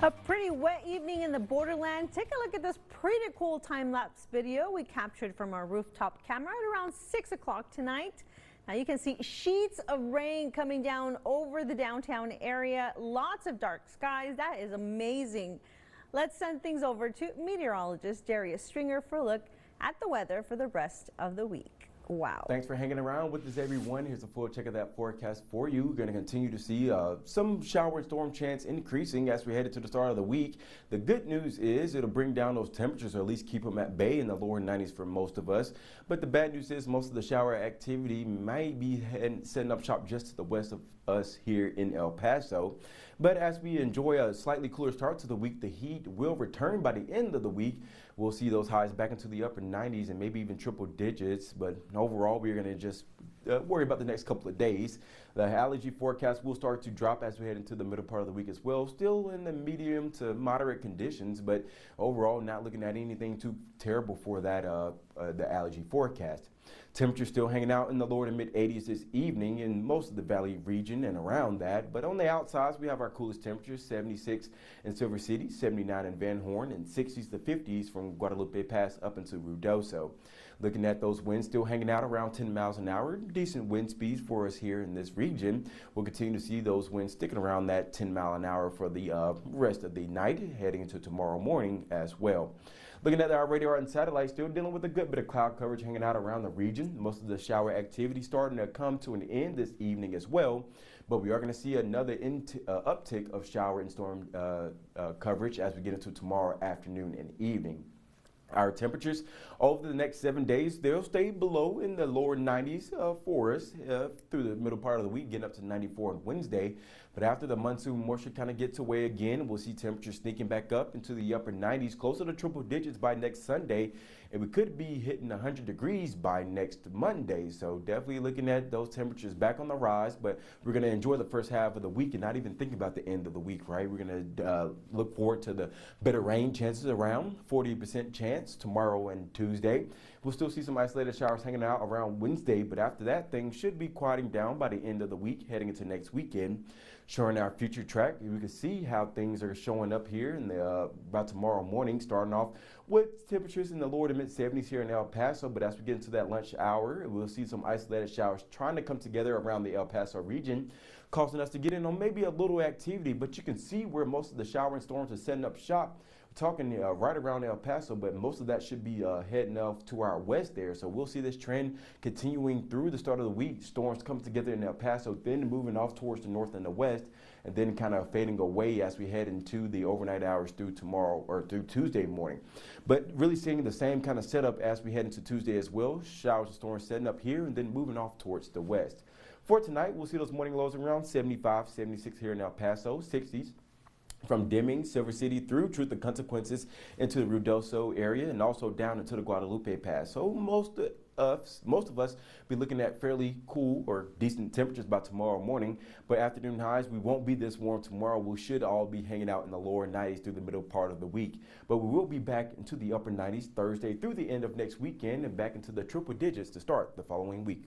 A pretty wet evening in the borderland. Take a look at this pretty cool time-lapse video we captured from our rooftop camera at around 6 o'clock tonight. Now you can see sheets of rain coming down over the downtown area. Lots of dark skies. That is amazing. Let's send things over to meteorologist Darius Stringer for a look at the weather for the rest of the week. Wow. Thanks for hanging around with us, everyone. Here's a full check of that forecast for you. We're going to continue to see some shower and storm chance increasing as we head into the start of the week. The good news is it'll bring down those temperatures, or at least keep them at bay in the lower 90s for most of us. But the bad news is most of the shower activity might be setting up shop just to the west of us here in El Paso. But as we enjoy a slightly cooler start to the week, the heat will return by the end of the week. We'll see those highs back into the upper 90s and maybe even triple digits. But overall, we're going to just worry about the next couple of days. The allergy forecast will start to drop as we head into the middle part of the week as well. Still in the medium to moderate conditions, but overall not looking at anything too terrible for that the allergy forecast. Temperatures still hanging out in the lower to mid 80s this evening in most of the valley region and around that. But on the outsides, we have our coolest temperatures, 76 in Silver City, 79 in Van Horn, and 60s to 50s from Guadalupe Pass up into Ruidoso. Looking at those winds still hanging out around 10 miles an hour, decent wind speeds for us here in this region. We'll continue to see those winds sticking around that 10 mile an hour for the rest of the night, heading into tomorrow morning as well. Looking at our radar and satellite, still dealing with a good bit of cloud coverage hanging out around the region. Most of the shower activity starting to come to an end this evening as well. But we are going to see another uptick of shower and storm coverage as we get into tomorrow afternoon and evening. Our temperatures over the next 7 days, they'll stay below in the lower 90s for us through the middle part of the week, getting up to 94 on Wednesday. But after the monsoon moisture kind of gets away again, we'll see temperatures sneaking back up into the upper 90s, closer to triple digits by next Sunday. And we could be hitting 100 degrees by next Monday. So definitely looking at those temperatures back on the rise. But we're going to enjoy the first half of the week and not even think about the end of the week, right? We're going to look forward to the better rain chances around 40% chance tomorrow and Tuesday. We'll still see some isolated showers hanging out around Wednesday. But after that, things should be quieting down by the end of the week, heading into next weekend. Showing our future track, we can see how things are showing up here in the about tomorrow morning, starting off with temperatures in the lower to mid 70s here in El Paso. But as we get into that lunch hour, we'll see some isolated showers trying to come together around the El Paso region, causing us to get in on maybe a little activity. But you can see where most of the shower and storms are setting up shop. Talking right around El Paso, but most of that should be heading off to our west there. So we'll see this trend continuing through the start of the week. Storms come together in El Paso, then moving off towards the north and the west, and then kind of fading away as we head into the overnight hours through tomorrow or through Tuesday morning. But really seeing the same kind of setup as we head into Tuesday as well. Showers and storms setting up here and then moving off towards the west. For tonight, we'll see those morning lows around 75, 76 here in El Paso, 60s. From Deming, Silver City through Truth and Consequences into the Ruidoso area and also down into the Guadalupe Pass. So most of us be looking at fairly cool or decent temperatures by tomorrow morning. But afternoon highs, we won't be this warm tomorrow. We should all be hanging out in the lower 90s through the middle part of the week. But we will be back into the upper 90s Thursday through the end of next weekend and back into the triple digits to start the following week.